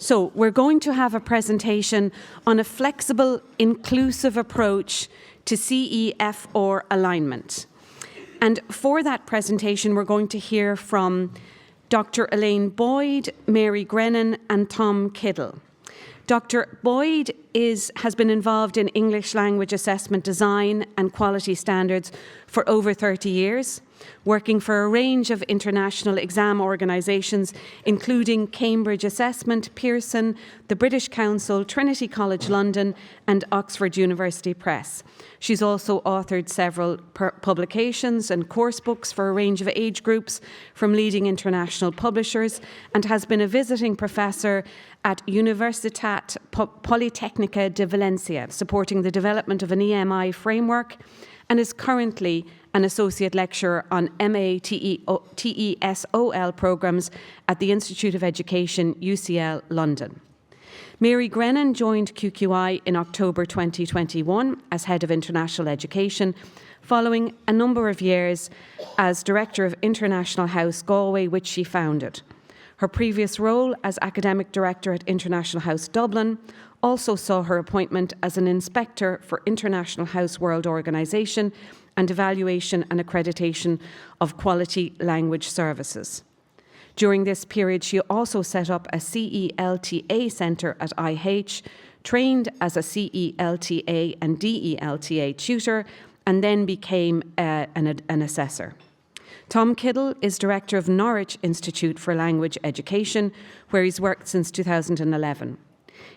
So we're going to have a presentation on a flexible, inclusive approach to CEFR alignment. And for that presentation, we're going to hear from Dr Elaine Boyd, Mary Grennan and Thom Kiddle. Dr Boyd has been involved in English language assessment design and quality standards for over 30 years, working for a range of international exam organisations, including Cambridge Assessment, Pearson, the British Council, Trinity College London and Oxford University Press. She's also authored several publications and course books for a range of age groups from leading international publishers, and has been a visiting professor at Universitat Politècnica de Valencia, supporting the development of an EMI framework, and is currently an associate lecturer on MA TESOL programmes at the Institute of Education, UCL, London. Mary Grennan joined QQI in October 2021 as Head of International Education, following a number of years as Director of International House Galway, which she founded. Her previous role as Academic Director at International House Dublin also saw her appointment as an Inspector for International House World Organisation and evaluation and accreditation of quality language services. During this period, she also set up a CELTA centre at IH, trained as a CELTA and DELTA tutor, and then became an assessor. Thom Kiddle is Director of Norwich Institute for Language Education, where he's worked since 2011.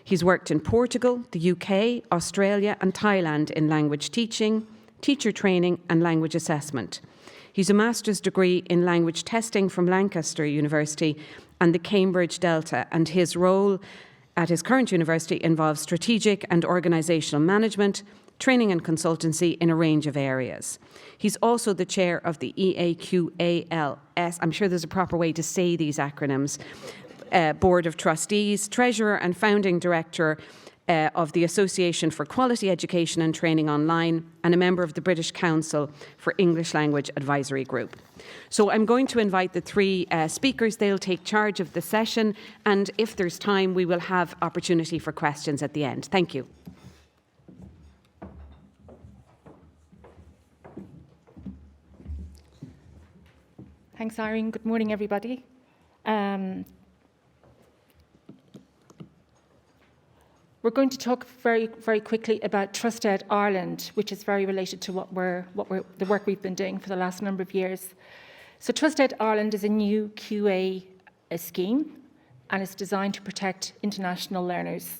He's worked in Portugal, the UK, Australia and Thailand in language teaching, teacher training and language assessment. He's a master's degree in language testing from Lancaster University and the Cambridge Delta, and his role at his current university involves strategic and organisational management, training and consultancy in a range of areas. He's also the chair of the EAQALS, I'm sure there's a proper way to say these acronyms, Board of Trustees, Treasurer and Founding Director of the Association for Quality Education and Training Online, and a member of the British Council for English Language Advisory Group. So I'm going to invite the three speakers. They'll take charge of the session, and if there's time, we will have opportunity for questions at the end. Thank you. Thanks, Irene. Good morning, everybody. We're going to talk very, very quickly about TrustEd Ireland, which is very related to the work we've been doing for the last number of years. So TrustEd Ireland is a new QA scheme, and it's designed to protect international learners.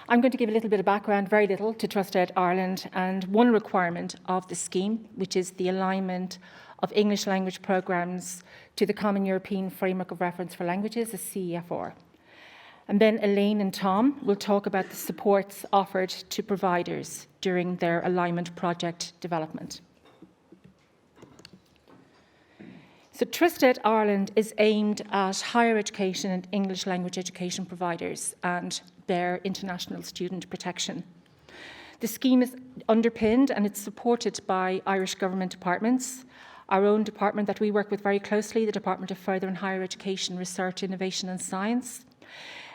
I'm going to give a little bit of background, very little, to TrustEd Ireland, and one requirement of the scheme, which is the alignment of English language programmes to the Common European Framework of Reference for Languages, the CEFR. And then Elaine and Thom will talk about the supports offered to providers during their alignment project development. So TrustEd Ireland is aimed at higher education and English language education providers and their international student protection. The scheme is underpinned and it's supported by Irish government departments, our own department that we work with very closely, the Department of Further and Higher Education, Research, Innovation and Science,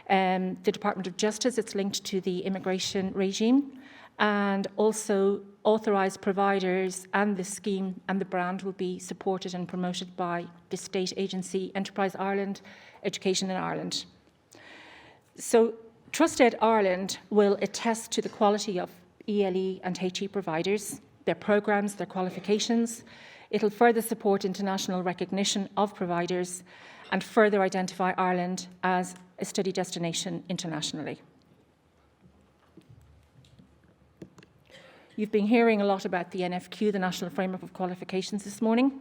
the Department of Justice, it's linked to the immigration regime, and also authorised providers, and the scheme and the brand will be supported and promoted by the state agency Enterprise Ireland, Education in Ireland. So TrustEd Ireland will attest to the quality of ELE and HE providers, their programmes, their qualifications. It'll further support international recognition of providers and further identify Ireland as a study destination internationally. You've been hearing a lot about the NFQ, the National Framework of Qualifications, this morning.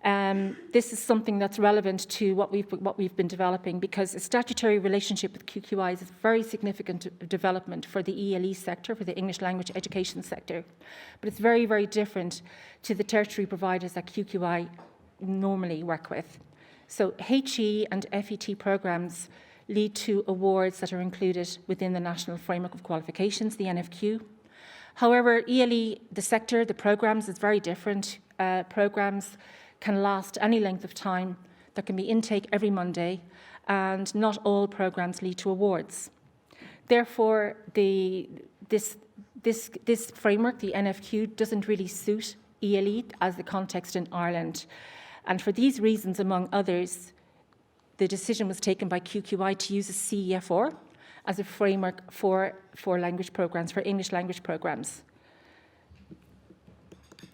This is something that's relevant to what we've been developing, because a statutory relationship with QQI is a very significant development for the ELE sector, for the English language education sector. But it's very, very different to the tertiary providers that QQI normally work with. So HE and FET programmes lead to awards that are included within the National Framework of Qualifications, the NFQ. However, ELE, the sector, the programmes is very different. Programmes can last any length of time. There can be intake every Monday, and not all programmes lead to awards. Therefore, this framework, the NFQ, doesn't really suit ELE as the context in Ireland. And for these reasons, among others, the decision was taken by QQI to use a CEFR as a framework for language programmes, for English language programmes.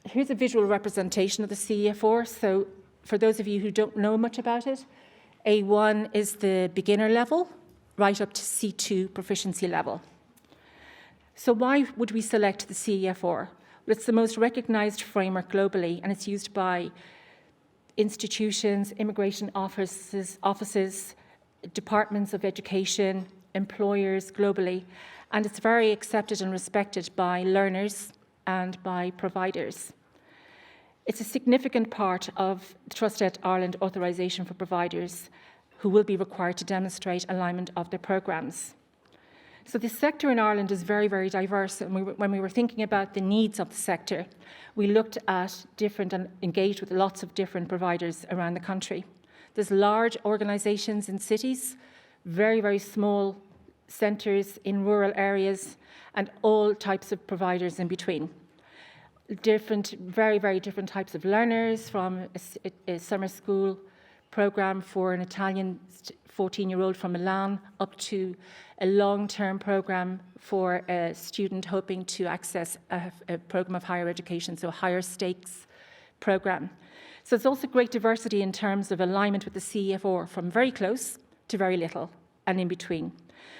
Here's a visual representation of the CEFR. So for those of you who don't know much about it, A1 is the beginner level, right up to C2 proficiency level. So why would we select the CEFR? Well, it's the most recognised framework globally, and it's used by institutions, immigration offices, departments of education, employers globally, and it's very accepted and respected by learners and by providers. It's a significant part of the Trusted Ireland authorisation for providers who will be required to demonstrate alignment of their programmes. So the sector in Ireland is very, very diverse, and when we were thinking about the needs of the sector, we looked at different and engaged with lots of different providers around the country. There's large organisations in cities, very, very small centres in rural areas, and all types of providers in between. Very, very different types of learners, from a summer school programme for an Italian 14-year-old from Milan up to a long-term programme for a student hoping to access a programme of higher education, so a higher stakes programme. So it's also great diversity in terms of alignment with the CEFR, from very close to very little and in between.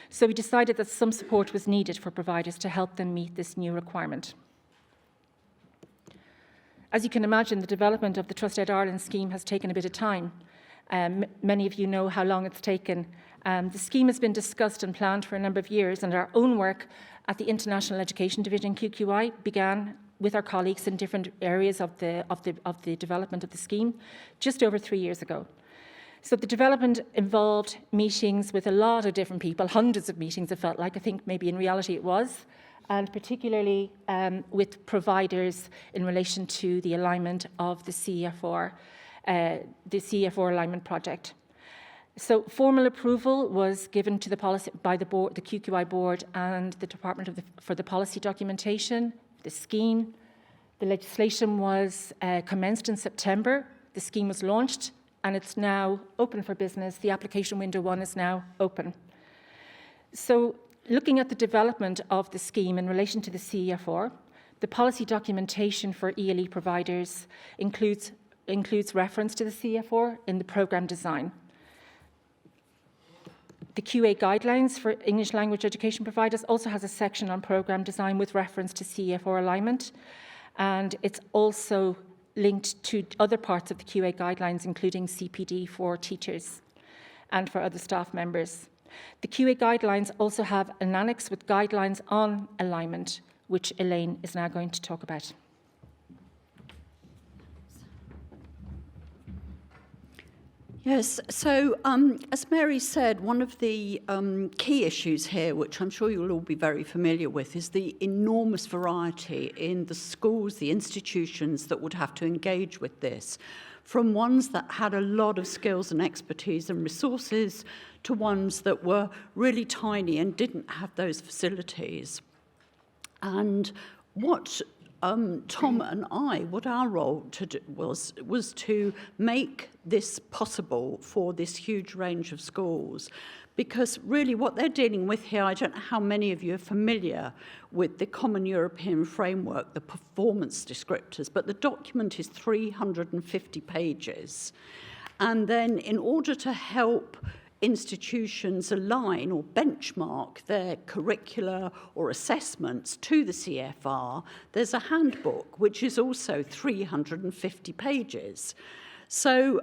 So we decided that some support was needed for providers to help them meet this new requirement. As you can imagine, the development of the Trusted Ireland scheme has taken a bit of time. Many of you know how long it's taken. The scheme has been discussed and planned for a number of years, and our own work at the International Education Division, QQI, began with our colleagues in different areas of the development of the scheme just over 3 years ago. So the development involved meetings with a lot of different people, hundreds of meetings it felt like. I think maybe in reality it was, and particularly with providers in relation to the alignment of the CEFR alignment project. So formal approval was given to the policy by the board, the QQI board, and the Department for the policy documentation, the scheme. The legislation was commenced in September. The scheme was launched, and it's now open for business. The application window 1 is now open. So looking at the development of the scheme in relation to the CEFR, the policy documentation for ELE providers includes reference to the CEFR in the programme design. The QA guidelines for English language education providers also has a section on programme design with reference to CEFR alignment, and it's also linked to other parts of the QA guidelines, including CPD for teachers and for other staff members. The QA guidelines also have an annex with guidelines on alignment, which Elaine is now going to talk about. Yes, so as Mary said, one of the key issues here, which I'm sure you'll all be very familiar with, is the enormous variety in the schools, the institutions that would have to engage with this, from ones that had a lot of skills and expertise and resources to ones that were really tiny and didn't have those facilities. And what Thom and I, what our role to do was to make this possible for this huge range of schools. Because really what they're dealing with here, I don't know how many of you are familiar with the Common European Framework, the performance descriptors, but the document is 350 pages. And then in order to help institutions align or benchmark their curricula or assessments to the CEFR, there's a handbook which is also 350 pages. So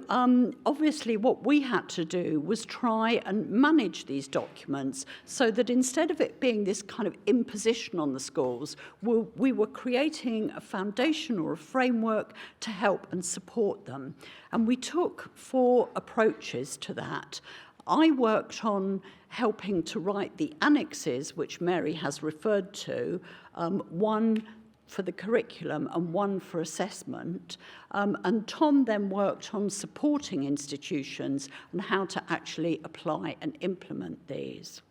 obviously what we had to do was try and manage these documents so that instead of it being this kind of imposition on the schools, we were creating a foundation or a framework to help and support them. And we took 4 approaches to that. I worked on helping to write the annexes, which Mary has referred to, 1 for the curriculum and one for assessment. And Thom then worked on supporting institutions and how to actually apply and implement these.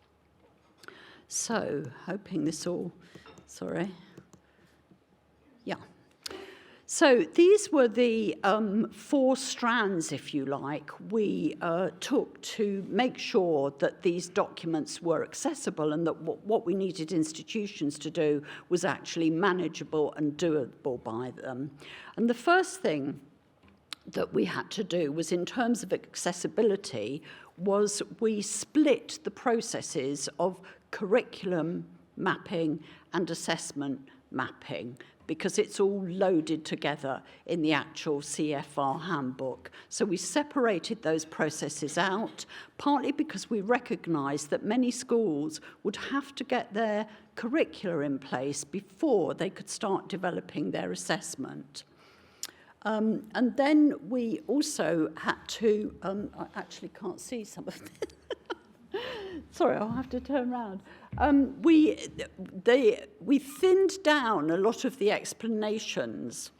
So, hoping this all, yeah. So these were the 4 strands, if you like, we took to make sure that these documents were accessible and that what we needed institutions to do was actually manageable and doable by them. And the first thing that we had to do was, in terms of accessibility, was we split the processes of curriculum mapping and assessment mapping, because it's all loaded together in the actual CEFR handbook. So we separated those processes out, partly because we recognised that many schools would have to get their curricula in place before they could start developing their assessment. And then we also had to, I actually can't see some of this. Sorry, I'll have to turn around. We thinned down a lot of the explanations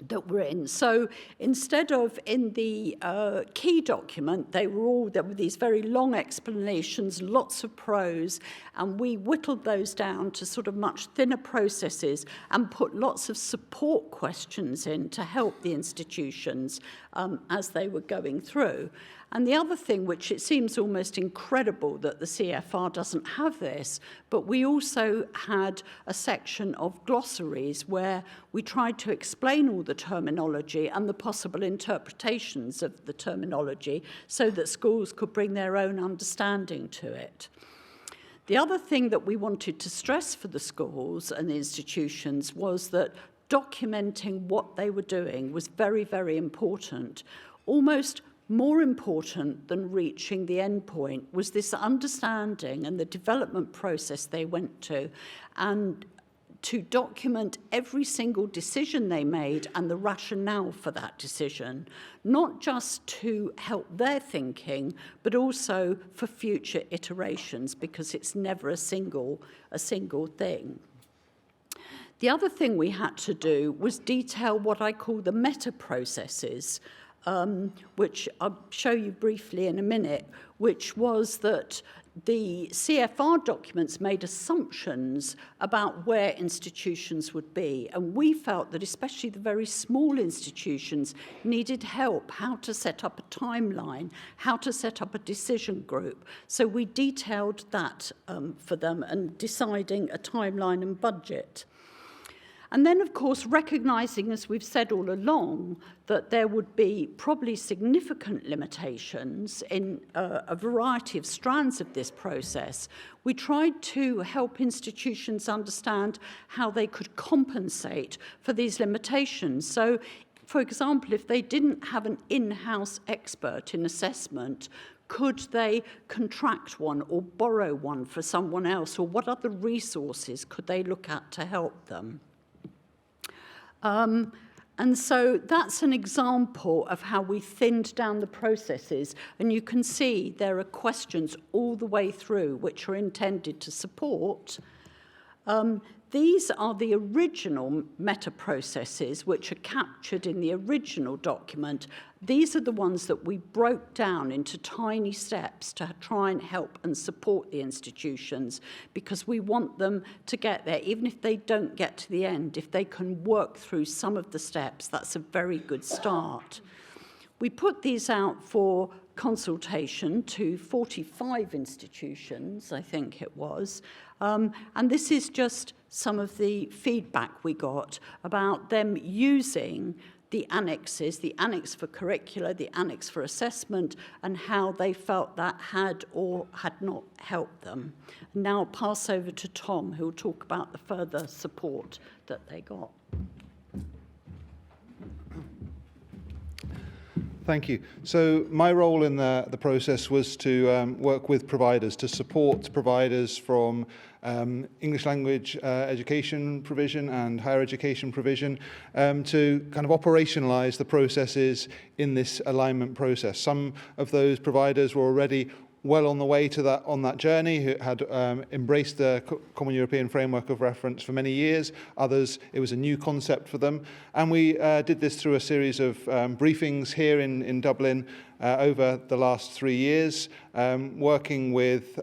that were in. So instead of in the key document, there were these very long explanations, lots of prose, and we whittled those down to sort of much thinner processes and put lots of support questions in to help the institutions as they were going through. And the other thing, which it seems almost incredible that the CEFR doesn't have this, but we also had a section of glossaries where we tried to explain all the terminology and the possible interpretations of the terminology so that schools could bring their own understanding to it. The other thing that we wanted to stress for the schools and the institutions was that documenting what they were doing was very, very important. Almost more important than reaching the end point was this understanding and the development process they went to, and to document every single decision they made and the rationale for that decision, not just to help their thinking, but also for future iterations, because it's never a single thing. The other thing we had to do was detail what I call the meta processes, which I'll show you briefly in a minute, which was that the CEFR documents made assumptions about where institutions would be. And we felt that especially the very small institutions needed help, how to set up a timeline, how to set up a decision group. So we detailed that for them and deciding a timeline and budget. And then, of course, recognising, as we've said all along, that there would be probably significant limitations in a variety of strands of this process, we tried to help institutions understand how they could compensate for these limitations. So, for example, if they didn't have an in-house expert in assessment, could they contract one or borrow one for someone else, or what other resources could they look at to help them? And so that's an example of how we thinned down the processes. And you can see there are questions all the way through which are intended to support. These are the original meta processes which are captured in the original document. These are the ones that we broke down into tiny steps to try and help and support the institutions, because we want them to get there. Even if they don't get to the end, if they can work through some of the steps, that's a very good start. We put these out for consultation to 45 institutions, I think it was. And this is just some of the feedback we got about them using the annexes, the annex for curricula, the annex for assessment, and how they felt that had or had not helped them. Now I'll pass over to Thom, who will talk about the further support that they got. Thank you. So my role in the process was to work with providers, to support providers from English language education provision and higher education provision to kind of operationalise the processes in this alignment process. Some of those providers were already well on the way to on that journey, who had embraced the Common European Framework of Reference for many years. Others, it was a new concept for them. And we did this through a series of briefings here in Dublin over the last 3 years, working with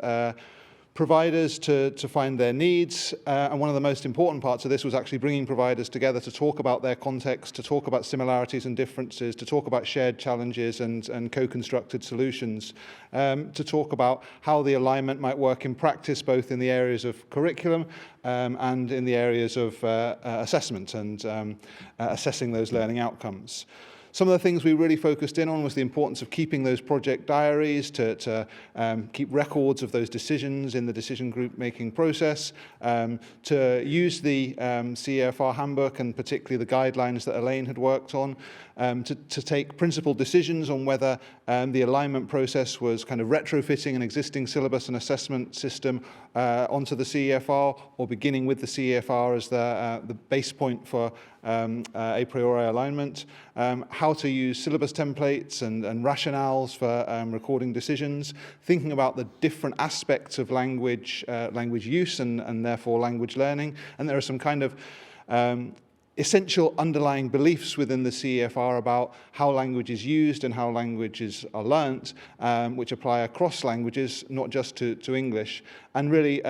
providers to find their needs. And one of the most important parts of this was actually bringing providers together to talk about their context, to talk about similarities and differences, to talk about shared challenges and co-constructed solutions, to talk about how the alignment might work in practice, both in the areas of curriculum and in the areas of assessment and assessing those learning outcomes. Some of the things we really focused in on was the importance of keeping those project diaries, to keep records of those decisions in the decision group making process, to use the CEFR handbook and particularly the guidelines that Elaine had worked on, to take principled decisions on whether the alignment process was kind of retrofitting an existing syllabus and assessment system onto the CEFR, or beginning with the CEFR as the base point for a priori alignment, how to use syllabus templates and rationales for recording decisions, thinking about the different aspects of language use and therefore language learning. And there are some kind of essential underlying beliefs within the CEFR about how language is used and how languages are learnt, which apply across languages, not just to English. And really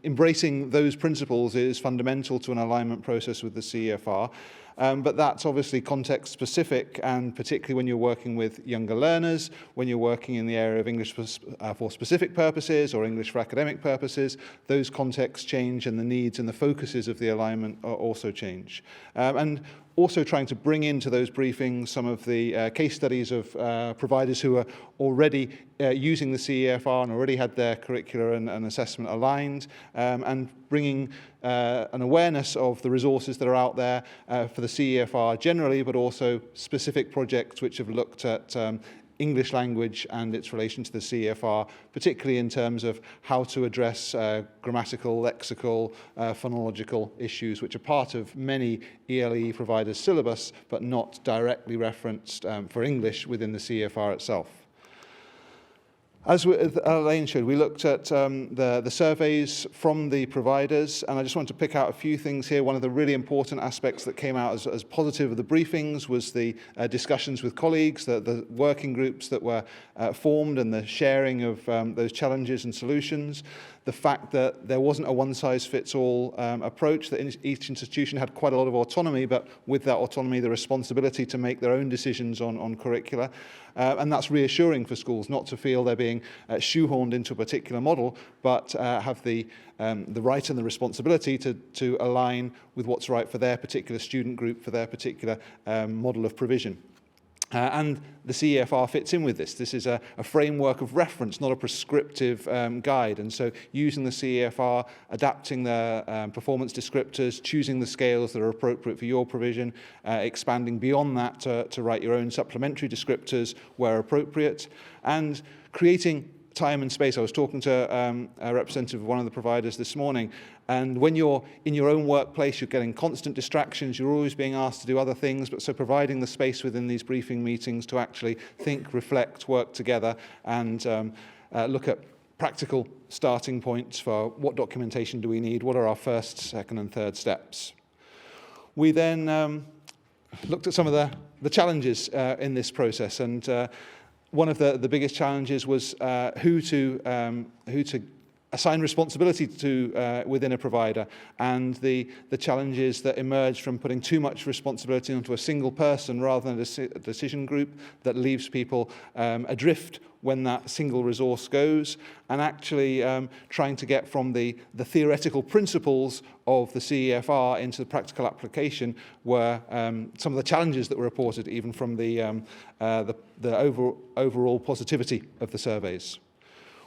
embracing those principles is fundamental to an alignment process with the CEFR. But that's obviously context specific, and particularly when you're working with younger learners, when you're working in the area of English for specific purposes or English for academic purposes, those contexts change and the needs and the focuses of the alignment also change. And also trying to bring into those briefings some of the case studies of providers who are already using the CEFR and already had their curricula and assessment aligned, and bringing an awareness of the resources that are out there for the CEFR generally, but also specific projects which have looked at English language and its relation to the CEFR, particularly in terms of how to address grammatical, lexical, phonological issues, which are part of many ELE providers' syllabus, but not directly referenced for English within the CEFR itself. As Elaine showed, we looked at the surveys from the providers, and I just want to pick out a few things here. One of the really important aspects that came out as positive of the briefings was the discussions with colleagues, the working groups that were formed and the sharing of those challenges and solutions. The fact that there wasn't a one-size-fits-all approach, that each institution had quite a lot of autonomy, but with that autonomy, the responsibility to make their own decisions on curricula. And that's reassuring for schools, not to feel they're being shoehorned into a particular model, but have the right and the responsibility to align with what's right for their particular student group, for their particular model of provision. And the CEFR fits in with this. This is a framework of reference, not a prescriptive guide. And so using the CEFR, adapting the performance descriptors, choosing the scales that are appropriate for your provision, expanding beyond that to write your own supplementary descriptors where appropriate, and creating time and space. I was talking to a representative of one of the providers this morning, and when you're in your own workplace, you're getting constant distractions, you're always being asked to do other things, but so providing the space within these briefing meetings to actually think, reflect, work together, and look at practical starting points for what documentation do we need, what are our first, second and third steps. We then looked at some of the challenges in this process, and one of the biggest challenges was who to assign responsibility to within a provider, and the challenges that emerge from putting too much responsibility onto a single person rather than a decision group that leaves people adrift when that single resource goes, and actually trying to get from the theoretical principles of the CEFR into the practical application were some of the challenges that were reported, even from the overall positivity of the surveys.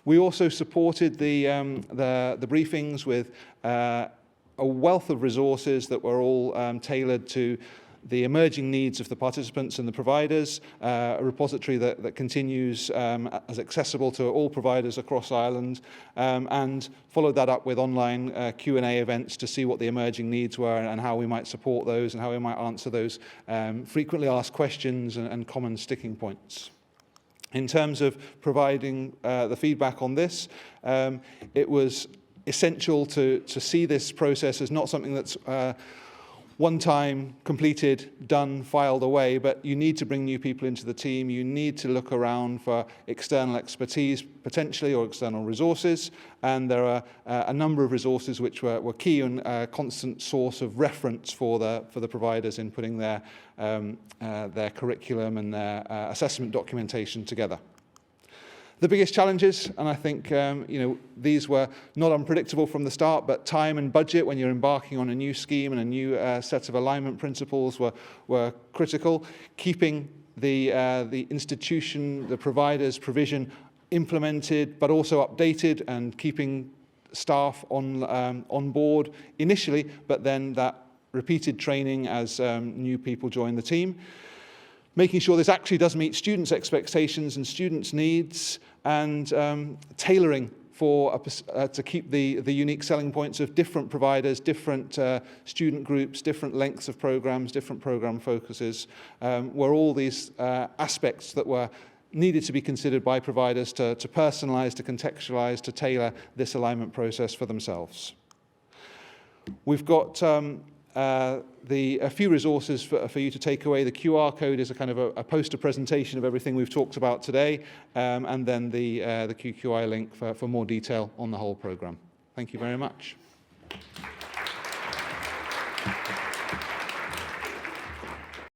We also supported the briefings with a wealth of resources that were all tailored to the emerging needs of the participants and the providers, a repository that continues as accessible to all providers across Ireland, and followed that up with online Q&A events to see what the emerging needs were and how we might support those and how we might answer those frequently asked questions and common sticking points. In terms of providing the feedback on this, it was essential to see this process as not something that's one time completed, done, filed away, but you need to bring new people into the team. You need to look around for external expertise, potentially, or external resources. And there are a number of resources which were key and a constant source of reference for the providers in putting their curriculum and their assessment documentation together. The biggest challenges, and I think these were not unpredictable from the start, but time and budget when you're embarking on a new scheme and a new set of alignment principles were critical. Keeping the institution, the provider's provision implemented, but also updated, and keeping staff on board initially, but then that repeated training as new people join the team. Making sure this actually does meet students' expectations and students' needs, and tailoring to keep the unique selling points of different providers, different student groups, different lengths of programs, different program focuses, were all these aspects that were needed to be considered by providers to personalise, to contextualise, to tailor this alignment process for themselves. We've got a few resources for you to take away. The QR code is a kind of a poster presentation of everything we've talked about today, and then the QQI link for more detail on the whole programme. Thank you very much.